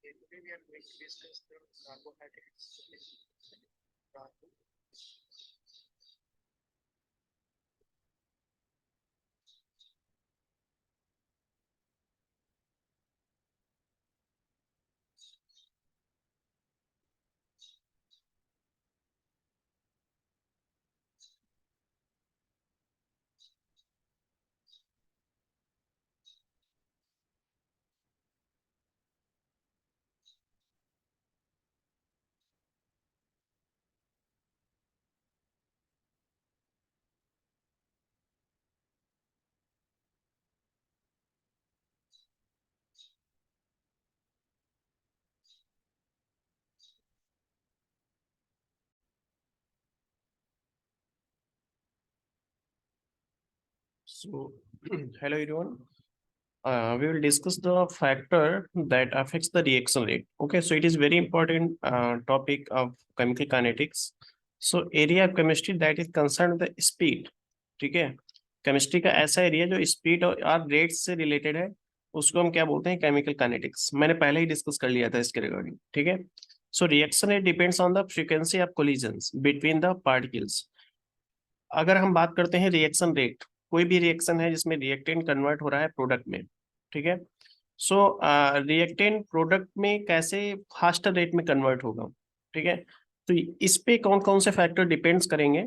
Today we are going to discuss the carbohydrates. So, hello everyone. We will discuss the factor that affects the reaction rate. Okay, so it is very important topic of chemical kinetics. So, area of chemistry that is concerned with the speed. ठीक है, chemistry का ऐसा area जो speed और rate से related है, उसको हम क्या बोलते हैं? Chemical kinetics. मैंने पहले ही डिस्कस कर लिया था इसके रिगार्डिंग। ठीक है, so reaction rate depends on the frequency of collisions between the particles. अगर हम बात करते हैं रिएक्शन रेट, कोई भी रिएक्शन है जिसमें रिएक्टेंट कन्वर्ट हो रहा है प्रोडक्ट में, ठीक है, सो रिएक्टेंट प्रोडक्ट में कैसे फास्टर रेट में कन्वर्ट होगा, ठीक है, तो इस पे कौन कौन से फैक्टर डिपेंड्स करेंगे।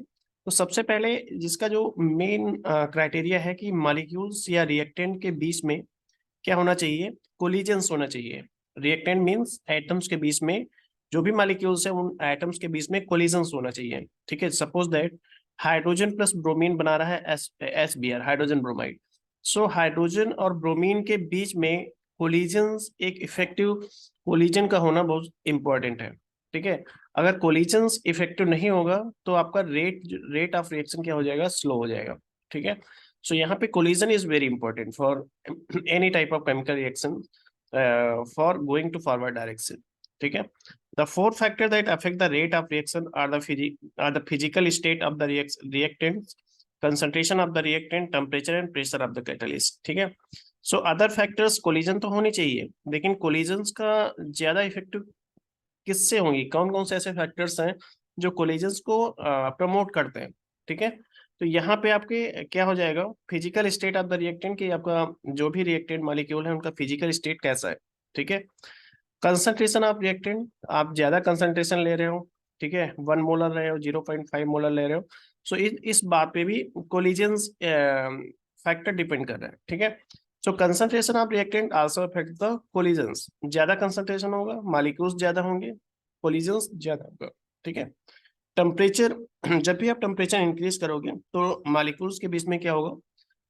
तो सबसे पहले जिसका जो मेन क्राइटेरिया है कि मॉलिक्यूल्स या रिएक्टेंट के बीच में क्या होना चाहिए? कोलिजन्स होना चाहिए। रिएक्टेंट मींस एटम्स के बीच में जो भी मॉलिक्यूल्स है उन एटम्स के बीच में कोलिजन्स होना चाहिए। ठीक है, suppose that hydrogen plus bromine बना रहा है S B R, hydrogen bromide. So hydrogen और ब्रोमीन के बीच में कोलिजन्स, एक इफेक्टिव कोलिजन का होना बहुत इंपॉर्टेंट है। ठीक है, अगर कोलिजन्स इफेक्टिव नहीं होगा तो आपका रेट ऑफ रिएक्शन क्या हो जाएगा? स्लो हो जाएगा। ठीक है, so यहाँ पे collision is very important for any type of chemical reaction for going to forward direction. ठीक है, the four factors that affect the rate of reaction are the physical state of the reactant, concentration of the reactant, temperature and pressure of the catalyst. ठीक है, so other factors collision तो होनी चाहिए, लेकिन collisions का ज्यादा effective किससे होंगी? कौन कौन से ऐसे फैक्टर्स हैं जो कोलिजन्स को प्रमोट करते हैं? ठीक है, तो यहाँ पे आपके क्या हो जाएगा? Physical state of the reactant, कि आपका जो भी रिएक्टेंट मॉलिक्यूल है उनका फिजिकल स्टेट कैसा है। ठीक है, कंसंट्रेशन ऑफ रिएक्टेंट, आप ज्यादा कंसंट्रेशन ले रहे हो, ठीक है, 1 मोलर रहे हो, 0.5 मोलर ले रहे हो, सो इस बात पे भी कोलिजन्स फैक्टर डिपेंड कर रहा है। ठीक है, so concentration of reactant also affect the collisions. ज्यादा कंसंट्रेशन होगा, मॉलिक्यूल्स ज्यादा होंगे, कोलिजन्स ज्यादा होगा। ठीक है, टेम्परेचर, जब भी आप टेम्परेचर इंक्रीज करोगे तो मॉलिक्यूल्स के बीच में क्या होगा?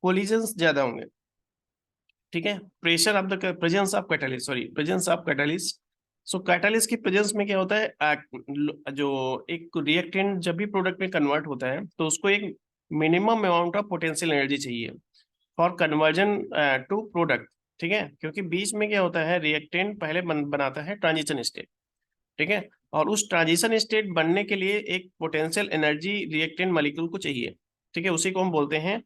कोलिजन्स ज्यादा होंगे। ठीक है, pressure of the presence of catalyst, sorry presence of catalyst. So catalyst की प्रेजेंस में क्या होता है? जो एक रिएक्टेंट जब भी प्रोडक्ट में कन्वर्ट होता है तो उसको एक minimum amount of potential energy चाहिए फॉर कन्वर्जन टू प्रोडक्ट। ठीक है, क्योंकि बीच में क्या होता है? रिएक्टेंट पहले बनाता है ट्रांजिशन स्टेट। ठीक है, और उस ट्रांजिशन स्टेट बनने के लिए एक पोटेंशियल एनर्जी रिएक्टेंट मॉलिक्यूल को चाहिए। ठीक है, उसी को हम बोलते हैं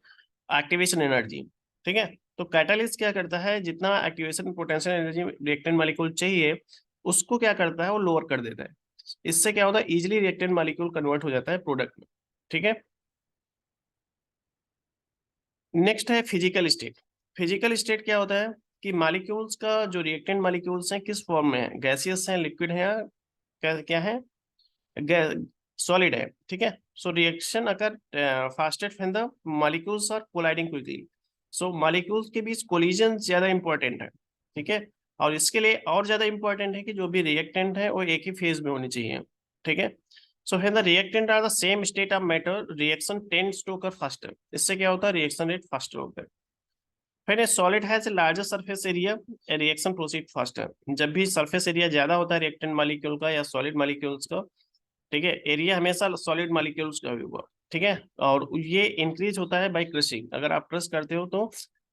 एक्टिवेशन एनर्जी। ठीक है, तो कैटालिस्ट क्या करता है? जितना activation potential energy reactant molecule चाहिए उसको क्या करता है? वो लोअर कर देता है। इससे क्या होता है? इजिली रिएक्टेंट मॉलिक्यूल कन्वर्ट हो जाता है प्रोडक्ट में। ठीक है, नेक्स्ट है फिजिकल स्टेट। फिजिकल स्टेट क्या होता है कि मॉलिक्यूल्स का जो रिएक्टेंट मॉलिक्यूल्स हैं किस फॉर्म में है? गैसियस हैं, लिक्विड है, या क्या क्या है? सॉलिड है। ठीक है, so reaction occur fastest when the molecules are colliding quickly. So molecules के बीच कोलिजन ज्यादा इंपॉर्टेंट है। ठीक है, और इसके लिए और ज्यादा इंपॉर्टेंट है कि जो भी रिएक्टेंट है वो एक ही फेज में होनी चाहिए। ठीक है, so when the reactant are the same state of matter, reaction tends to occur faster. इससे क्या होता है? रिएक्शन रेट फास्टर होता है। When a solid has a larger surface area, a reaction proceed faster. जब भी सरफेस एरिया ज्यादा होता है रिएक्टेंट मॉलिक्यूल का या सॉलिड मॉलिक्यूल्स का, ठीक है, एरिया हमेशा सॉलिड मॉलिक्यूल्स का भी होगा। ठीक है, और ये इंक्रीज होता है बाय क्रशिंग। अगर आप क्रश करते हो तो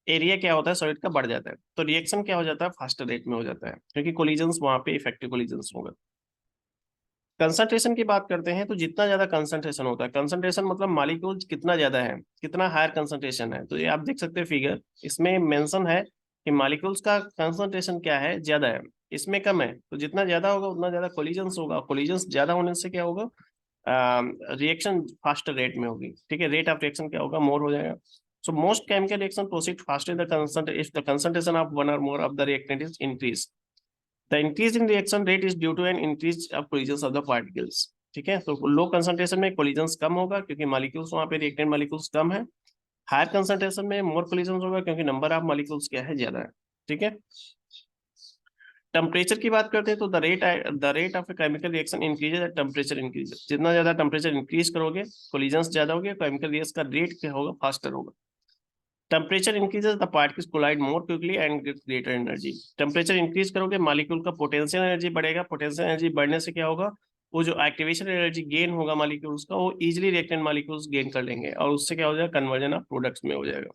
एरिया क्या होता है? सॉलिड का बढ़ जाता है, तो रिएक्शन क्या हो जाता है? फास्टर रेट में हो जाता है, क्योंकि कोलिजन्स वहां पे इफेक्टिव कोलिजन्स होगा। कंसंट्रेशन की बात करते हैं तो जितना ज्यादा कंसंट्रेशन होता है, कंसंट्रेशन मतलब मॉलिक्यूल कितना ज्यादा है, कितना हायर कंसंट्रेशन है, तो ये आप देख सकते हैं फिगर, इसमें मेंशन है कि मॉलिक्यूल्स का कंसंट्रेशन क्या है? ज्यादा है। इसमें कम है, तो जितना ज्यादा होगा उतना ज्यादा कोलिजन्स होगा, कोलिजन्स ज्यादा होने से क्या होगा, रिएक्शन फास्टर रेट में होगी, ठीक है, रेट ऑफ रिएक्शन क्या होगा, मोर हो जाएगा. So most chemical reaction proceed faster the concent if the concentration of one or more of the reactant is increased. The increase in reaction rate is due to an increase of collisions of the particles. ठीक है, तो low concentration में collisions कम होगा क्योंकि molecules वहां पे reactant molecules कम है. Higher concentration में मोर कोलिजन्स होगा क्योंकि नंबर ऑफ मॉलिक्यूल्स क्या है, ज्यादा है. ठीक है. टेम्परेचर की बात करते हैं तो the rate of a chemical reaction increases temperature increases. जितना ज्यादा टेम्परेचर इंक्रीज करोगे कोलिजन्स ज्यादा होंगे, केमिकल रिएक्शन का रेट क्या होगा, फास्टर होगा. Temperature increases the particles collide more quickly and get greater energy. Temperature increase करोगे मॉलिक्यूल का पोटेंशियल एनर्जी बढ़ेगा, पोटेंशियल एनर्जी बढ़ने से क्या होगा, वो जो एक्टिवेशन एनर्जी गेन होगा मॉलिक्यूल्स का, वो इजिली रिएक्टेंट मॉलिक्यूल्स गेन कर लेंगे और उससे क्या हो जाएगा, कन्वर्जन ऑफ प्रोडक्ट्स में हो जाएगा.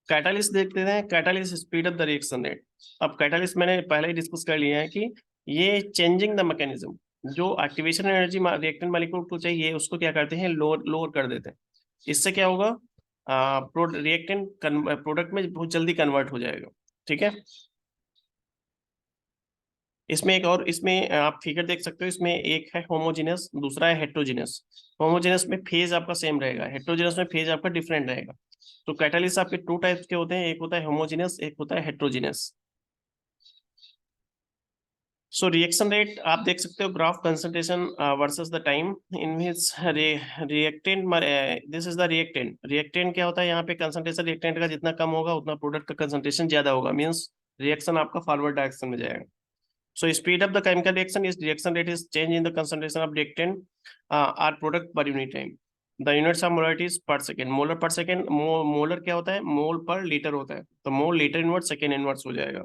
कैटालिस्ट देखते हैं, catalyst speed up the reaction rate. अब कैटालिस्ट मैंने पहले ही डिस्कस कर लिया है कि ये चेंजिंग द मैकेनिज्म, जो एक्टिवेशन एनर्जी रिएक्टेंट मॉलिक्यूल को चाहिए उसको क्या करते हैं, लोअर लोअर कर देते हैं. इससे क्या होगा, रिएक्टेंट प्रोडक्ट में बहुत जल्दी कन्वर्ट हो जाएगा. ठीक है. इसमें एक और, इसमें आप फिगर देख सकते हो, इसमें एक है होमोजेनस, दूसरा है हेट्रोजेनस. होमोजेनस में फेज आपका सेम रहेगा, हेट्रोजेनस में फेज आपका डिफरेंट रहेगा. तो कैटालिस्ट आपके टू टाइप्स के होते हैं, एक होता है होमोजेनस, एक होता है हेट्रोजेनस. सो रिएक्शन रेट आप देख सकते हो, graph concentration versus the time in which reactant, this is the reactant. Reactant क्या होता है, यहाँ पे कंसंट्रेशन रिएक्टेंट का जितना कम होगा उतना प्रोडक्ट का कंसंट्रेशन ज्यादा होगा, मींस रिएक्शन आपका फॉरवर्ड डायरेक्शन में जाएगा. So speed of the chemical reaction is reaction rate is change in the concentration of reactant or product per unit time. The units of molarity is per second. Molar per second, molar क्या होता है, mole per litre होता है, तो mole litre inverse second inverse हो जाएगा.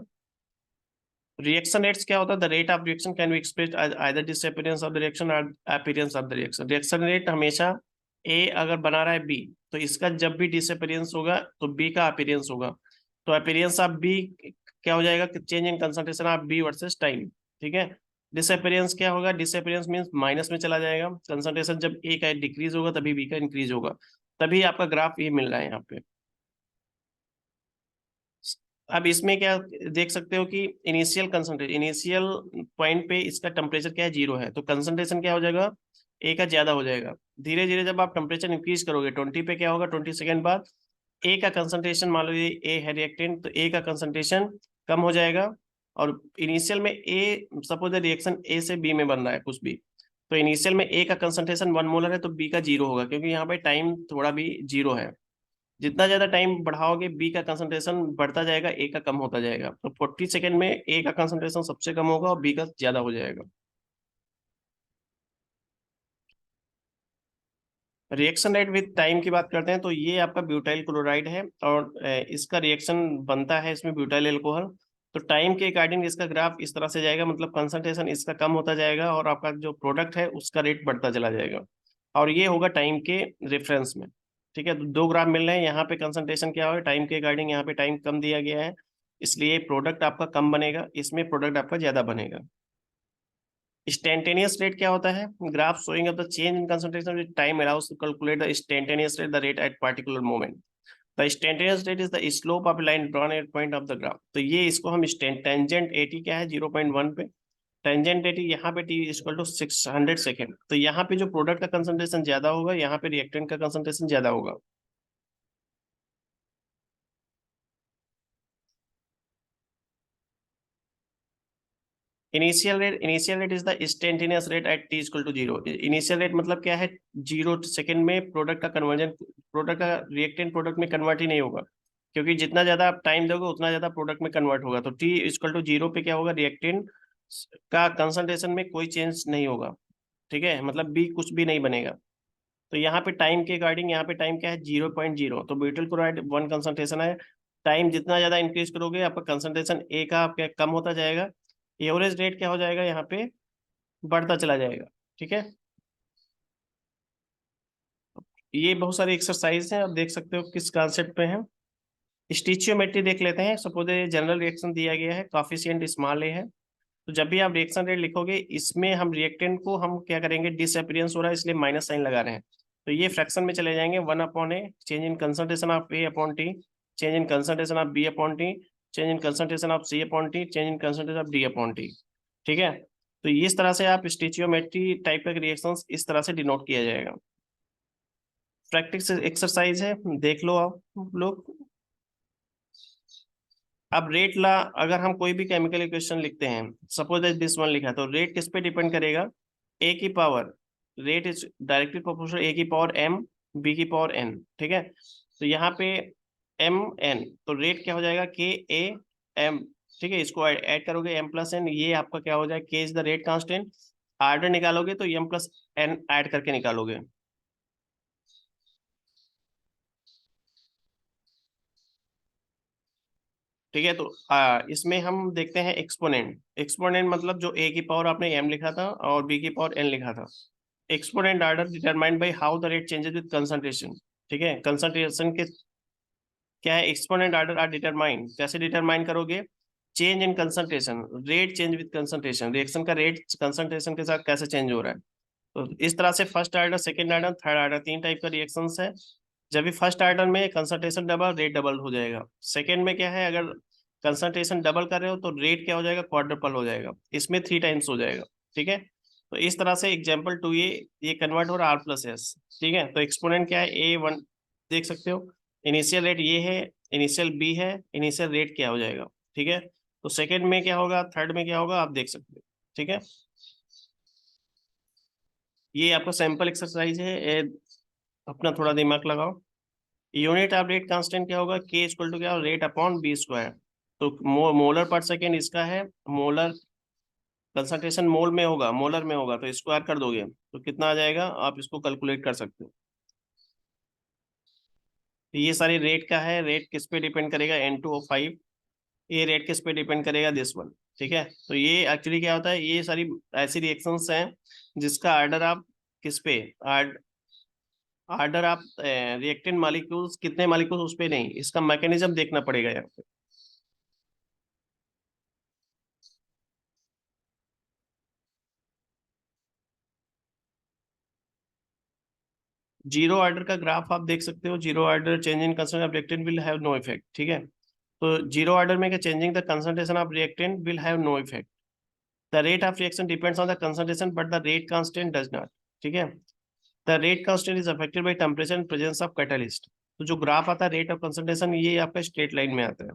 Reaction rates क्या होता है, the rate of reaction can be expressed as either disappearance of the reaction और appearance of the reaction. Reaction rate हमेशा ए अगर बना रहा है बी, तो इसका जब भी डिसअपीयरेंस होगा तो बी का अपीयरेंस होगा. तो अपीयरेंस ऑफ बी क्या हो जाएगा, change in concentration of B versus time. ठीक है. डिसअपीयरेंस क्या होगा, डिसअपीयरेंस मींस माइनस में चला जाएगा. कंसंट्रेशन जब ए का डिक्रीज होगा तभी बी का इंक्रीज होगा, तभी आपका ग्राफ ये मिल रहा है यहाँ पे. अब इसमें क्या देख सकते हो कि इनिशियल कंसंट्रेशन, इनिशियल पॉइंट पे इसका टेम्परेचर क्या है, 0 है, तो कंसंट्रेशन क्या हो जाएगा, ए का ज्यादा हो जाएगा. धीरे धीरे जब आप टेम्परेचर इंक्रीज करोगे 20 पे क्या होगा, 20 सेकेंड बाद ए का कंसंट्रेशन, मान लो ये ए है रिएक्टेंट, तो ए का कंसंट्रेशन कम हो जाएगा. और इनिशियल में ए, सपोज रिएक्शन ए से बी में बन रहा है कुछ भी, तो इनिशियल में ए का कंसंट्रेशन 1 मोलर है तो बी का 0 होगा, क्योंकि यहाँ पे टाइम थोड़ा भी 0 है. जितना ज्यादा टाइम बढ़ाओगे बी का कंसंट्रेशन बढ़ता जाएगा, ए का कम होता जाएगा. तो 40 सेकेंड में ए का कंसंट्रेशन सबसे कम होगा और बी का ज्यादा हो जाएगा. रिएक्शन रेट विद टाइम की बात करते हैं तो ये आपका ब्यूटाइल क्लोराइड है और इसका रिएक्शन बनता है इसमें ब्यूटाइल एल्कोहल. तो टाइम के अकॉर्डिंग इसका ग्राफ इस तरह से जाएगा, मतलब कंसंट्रेशन इसका कम होता जाएगा और आपका जो प्रोडक्ट है उसका रेट बढ़ता चला जाएगा, और ये होगा टाइम के रेफरेंस में. ठीक है. तो दो ग्राफ मिल रहे हैं, यहाँ पे कंसंट्रेशन क्या होगा टाइम के अकॉर्डिंग, यहाँ पे टाइम कम दिया गया है, इसलिए प्रोडक्ट आपका कम बनेगा, इसमें प्रोडक्ट आपका ज्यादा बनेगा. Instantaneous rate क्या होता है, graph showing up the change in concentration with time allows to calculate the instantaneous rate, the rate at particular moment. The instantaneous rate is the slope of a line drawn at point of the graph. तो ये इसको हम tangent AT क्या है 0.1 पे, tangent AT यहाँ पे T equal to 600 second. तो यहाँ पे जो प्रोडक्ट का कंसंट्रेशन ज्यादा होगा, यहाँ पे रिएक्टेंट का कंसंट्रेशन ज्यादा होगा. Initial rate is the instantaneous rate at T equal to 0. Initial rate मतलब क्या है, 0 सेकेंड में प्रोडक्ट का कन्वर्जन, प्रोडक्ट का रिएक्टेंट प्रोडक्ट में कन्वर्ट ही नहीं होगा, क्योंकि जितना ज्यादा आप टाइम दोगे उतना ज्यादा प्रोडक्ट में कन्वर्ट होगा. तो टी इक्वल टू 0 पे क्या होगा, रिएक्टेंट का कंसंट्रेशन में कोई चेंज नहीं होगा. ठीक है, मतलब बी कुछ भी नहीं बनेगा. तो यहाँ पे टाइम के अकॉर्डिंग, यहाँ पे टाइम क्या है 0.0, तो ब्यूटाइल क्लोराइड 1 कंसंट्रेशन है. टाइम जितना ज्यादा इंक्रीज करोगे आपका कंसंट्रेशन ए का आपका कम होता जाएगा, एवरेज रेट क्या हो जाएगा, यहाँ पे बढ़ता चला जाएगा. ठीक है. ये बहुत सारे एक्सरसाइज हैं, आप देख सकते हो किस कॉन्सेप्ट पे है. स्टिचियोमेट्री देख लेते हैं. सपोज जनरल रिएक्शन दिया गया है, कॉफिशिएंट स्मॉल ए है, तो जब भी आप रिएक्शन रेट लिखोगे इसमें हम रिएक्टेंट को हम क्या करेंगे, डिसअपीयरेंस हो रहा है इसलिए माइनस साइन लगा रहे हैं, तो ये फ्रैक्शन में चले जाएंगे. 1/a change in concentration of A upon T. change in concentration of B upon T, change in concentration of C upon T, change in concentration of D upon T। ठीक है, तो इस तरह से आप स्टिचियोमेट्री टाइप का रिएक्शंस इस तरह से डिनोट किया जाएगा। प्रैक्टिस एक्सरसाइज है, देख लो आप लोग। अब रेट ला, अगर हम कोई भी केमिकल इक्वेशन लिखते हैं, सपोज दिस वन लिखा, तो रेट किस पे डिपेंड करेगा? ए की power, rate is directly proportional ए की पावर m, b की पावर n। ठीक है, तो यहाँ पे m n, तो रेट क्या हो जाएगा? k a m। ठीक है, इसको ऐड करोगे m प्लस n, ये आपका क्या हो जाएगा? k is the rate constant. Order निकालोगे तो m प्लस n ऐड करके निकालोगे। ठीक है, तो इसमें हम देखते हैं एक्सपोनेंट। एक्सपोनेंट मतलब जो a की पावर आपने m लिखा था और b की पावर n लिखा था। Exponent order determined by how the rate changes with concentration. ठीक है, कंसंट्रेशन के क्या है? एक्सपोनेंट आर्डर आर डिटरमाइंड, कैसे डिटरमाइन करोगे? Change in concentration, rate change with concentration, reaction का रेट कंसंट्रेशन के साथ कैसे चेंज हो रहा है। तो इस तरह से first order, second order, third order, तीन टाइप का रिएक्शंस है। जब भी फर्स्ट आर्डर में कंसंट्रेशन डबल, रेट डबल हो जाएगा। सेकेंड में क्या है? अगर कंसंट्रेशन डबल कर रहे हो तो रेट क्या हो जाएगा? क्वाड्रपल हो जाएगा। इसमें थ्री टाइम्स हो जाएगा। ठीक है, तो इस तरह से एग्जाम्पल टू ये कन्वर्ट हो रहा है R+S। ठीक है, तो एक्सपोनेंट क्या है? A1 देख सकते हो, इनिशियल रेट ये है, इनिशियल B है, इनिशियल रेट क्या हो जाएगा। ठीक है, तो सेकेंड में क्या होगा, थर्ड में क्या होगा, आप देख सकते हो। ठीक है, ये आपका सैंपल एक्सरसाइज है, अपना थोड़ा दिमाग लगाओ। यूनिट ऑफ रेट कांस्टेंट क्या होगा? K इक्वल टू क्या? Rate upon B square. तो मोलर पर सेकेंड इसका है, मोलर कंसंट्रेशन मोल में होगा, मोलर में होगा, तो स्क्वायर कर दोगे तो कितना आ जाएगा? आप इसको कैलकुलेट कर सकते हो। तो ये सारी रेट का है, रेट किस पे डिपेंड करेगा? N2O5। ये रेट किस पे डिपेंड करेगा? This one. ठीक है, तो ये एक्चुअली क्या होता है, ये सारी ऐसी रिएक्शंस हैं जिसका आर्डर आप किस पे, आर्डर आप रिएक्टेंट मालिक्यूल्स कितने मालिक्यूल्स उस पे नहीं, इसका मैकेनिज्म देखना पड़ेगा यहाँ पे। जीरो ऑर्डर का ग्राफ आप देख सकते हो। Zero order change in concentration of reactant will have no effect. ठीक है, तो जीरो ऑर्डर में क्या? Changing the concentration of reactant will have no effect. The rate of reaction depends on the concentration but the rate constant does not. ठीक है, the rate constant is affected by temperature and presence of catalyst. तो जो graph आता है rate of concentration, ये आपका straight line में आता है।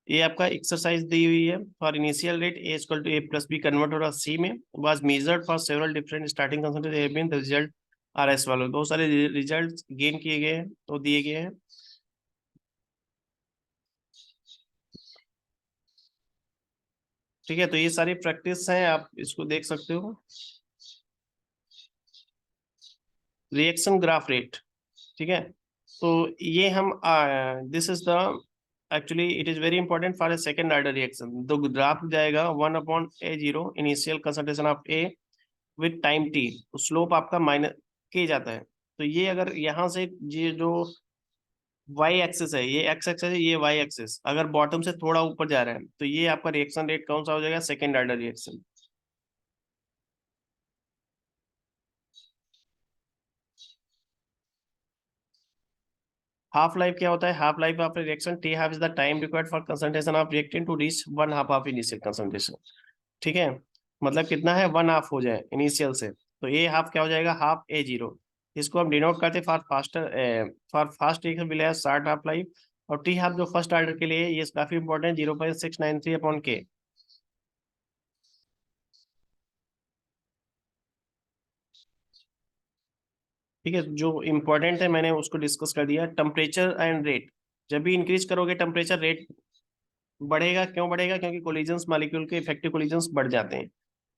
ये आपका एक्सरसाइज दी हुई है। For initial rate A equal to A+B convert हो रहा C में, was measured for several different starting concentration, the result are as वालों, बहुत सारे रिजल्ट गेन किए गए हैं तो दिए गए हैं। ठीक है, तो ये सारी प्रैक्टिस है, आप इसको देख सकते हो। Reaction graph rate. ठीक है, तो ये हम this is the actually it is very important for a second order reaction. तो ग्राफ जाएगा 1/A0 initial concentration of A with time t, तो स्लोप आपका माइनस के जाता है। तो ये अगर यहाँ से ये जो वाई एक्सिस है, ये एक्स एक्सिस है, ये वाई एक्सिस, अगर बॉटम से थोड़ा ऊपर जा रहा है तो ये आपका रिएक्शन रेट कौन सा हो जाएगा? Second order reaction. Half life क्या होता है? Half life of reaction T half is the time required for concentration of reactant to reach one half of initial concentration. ठीक है, मतलब कितना है? वन हाफ हो जाए इनिशियल से, तो ये हाफ क्या हो जाएगा? Half A0। इसको हम डिनोट करते for faster, for fast reaction will have short half life. और टी हाफ जो फर्स्ट ऑर्डर के लिए है, ये काफी इंपॉर्टेंट, 0.693/K। ठीक है, जो इंपॉर्टेंट है मैंने उसको डिस्कस कर दिया। टेम्परेचर एंड रेट, जब भी इंक्रीज करोगे टेम्परेचर, रेट बढ़ेगा। क्यों बढ़ेगा? क्योंकि कोलिजन्स मॉलिक्यूल के इफेक्टिव कोलिजन्स बढ़ जाते हैं।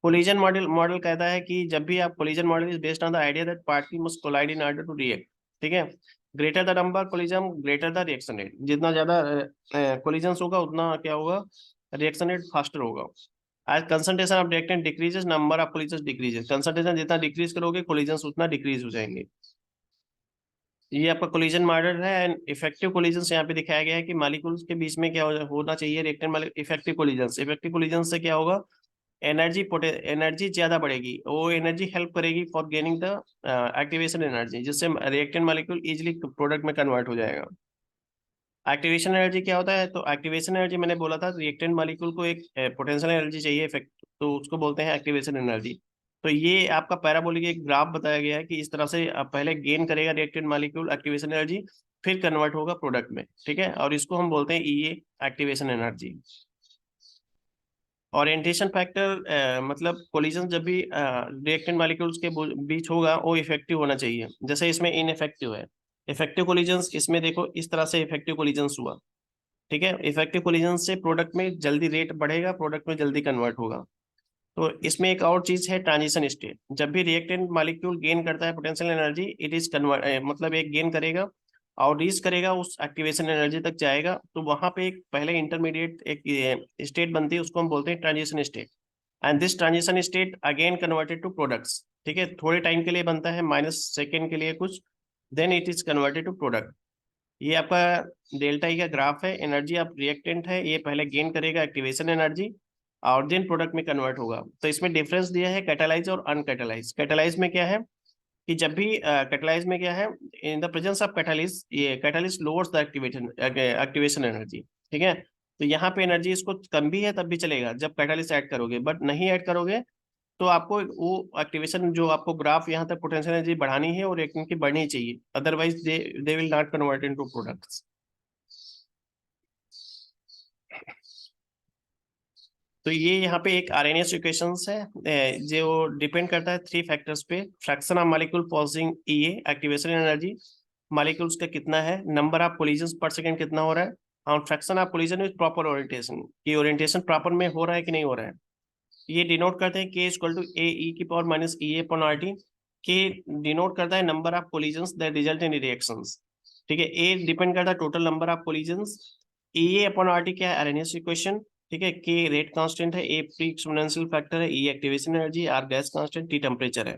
कोलिजन मॉडल मॉडल कहता है कि जब भी आप, collision model is based on the idea that particle must collide in order to react. ठीक है, greater the number collision greater the reaction rate, जितना ज्यादा कोलिजन्स होगा उतना क्या होगा? रिएक्शन रेट फास्टर होगा। आज concentration of reactant decreases, number of collisions decreases. Concentration जितना डिक्रीज करोगे कोलिजन्स उतना डिक्रीज हो जाएंगे। ये आपका कोलिजन मॉडल है एंड इफेक्टिव कोलिजन यहाँ पे दिखाया गया है कि मॉलिक्यूल्स के बीच में क्या होना चाहिए? Reactant effective collision. Effective collision से क्या होगा? एनर्जी ज्यादा बढ़ेगी, वो एनर्जी हेल्प करेगी for gaining the activation energy, जिससे रिएक्टेंट मॉलिक्यूल इजिली प्रोडक्ट में कन्वर्ट हो जाएगा। एक्टिवेशन एनर्जी क्या होता है? तो एक्टिवेशन एनर्जी मैंने बोला था, रिएक्टेंट मॉलिक्यूल को एक पोटेंशियल एनर्जी चाहिए इफेक्ट, तो उसको बोलते हैं एक्टिवेशन एनर्जी। तो ये आपका पैराबोलिक एक ग्राफ बताया गया है कि इस तरह से पहले गेन करेगा रिएक्टेंट मॉलिक्यूल एक्टिवेशन एनर्जी, फिर कन्वर्ट होगा प्रोडक्ट में, ठीक है, और इसको हम बोलते हैं ई एक्टिवेशन एनर्जी। ओरिएंटेशन फैक्टर मतलब कोलिजन जब भी रिएक्टेंट मॉलिक्यूल्स के बीच होगा वो इफेक्टिव होना चाहिए, जैसे इसमें इनइफेक्टिव है। इफेक्टिव कोलिजन्स इसमें देखो इस तरह से इफेक्टिव कोलिजन्स हुआ, ठीक है, इफेक्टिव कोलिजन से प्रोडक्ट में जल्दी रेट बढ़ेगा, प्रोडक्ट में जल्दी कन्वर्ट होगा। तो इसमें एक और चीज है ट्रांजिशन स्टेट। जब भी रिएक्टेंट मॉलिक्यूल गेन करता है potential energy, it is convert मतलब एक गेन करेगा और रीच करेगा उस एक्टिवेशन एनर्जी तक जाएगा, तो वहां पे एक पहले इंटरमीडिएट एक स्टेट बनती है, उसको हम बोलते हैं transition state. And this transition state again converted to products, ठीक है, थोड़े टाइम के लिए बनता है, -सेकेंड के लिए कुछ, then it is converted to product. ये आपका डेल्टा ई का ग्राफ है। एनर्जी आप रिएक्टेंट है, ये पहले गेन करेगा एक्टिवेशन एनर्जी और देन प्रोडक्ट में कन्वर्ट होगा। तो इसमें डिफरेंस दिया है कैटालाइज और अनकैटालाइज। कैटालाइज में क्या है कि जब भी कैटालाइज में क्या है, in the presence of catalyst, ये catalyst lowers the activation energy, ठीक है। तो यहाँ पे एनर्जी इसको कम भी है तब भी चलेगा जब कैटालिस्ट ऐड करोगे, बट नहीं ऐड करोगे तो आपको वो एक्टिवेशन जो आपको ग्राफ यहाँ तक पोटेंशियल एनर्जी बढ़ानी है और रिएक्टेंट की बढ़नी चाहिए, otherwise they will not convert into products. तो ये यहाँ पे एक आरएनएस इक्वेशंस है जो डिपेंड करता है 3 फैक्टर्स पे। Fraction of molecule pausing EA activation energy, molecules का कितना है, नंबर ऑफ कोलिजन्स पर सेकंड कितना हो रहा है, और fraction of collision with proper orientation, कि ओरिएंटेशन प्रॉपर में हो रहा है कि नहीं हो रहा है। ये डिनोट करते हैं k इक्वल टू ए ई की पावर माइनस ई ए अपॉन आर टी। के डिनोट करता है number of collisions that result in reactions, ठीक है। ए डिपेंड करता है total number of collisions, E A upon R T क्या है, आरएनएस इक्वेशन, ठीक है। के रेट कांस्टेंट है, ए प्री एक्सपोनेंशियल फैक्टर है, E activation energy, R gas constant, T temperature है।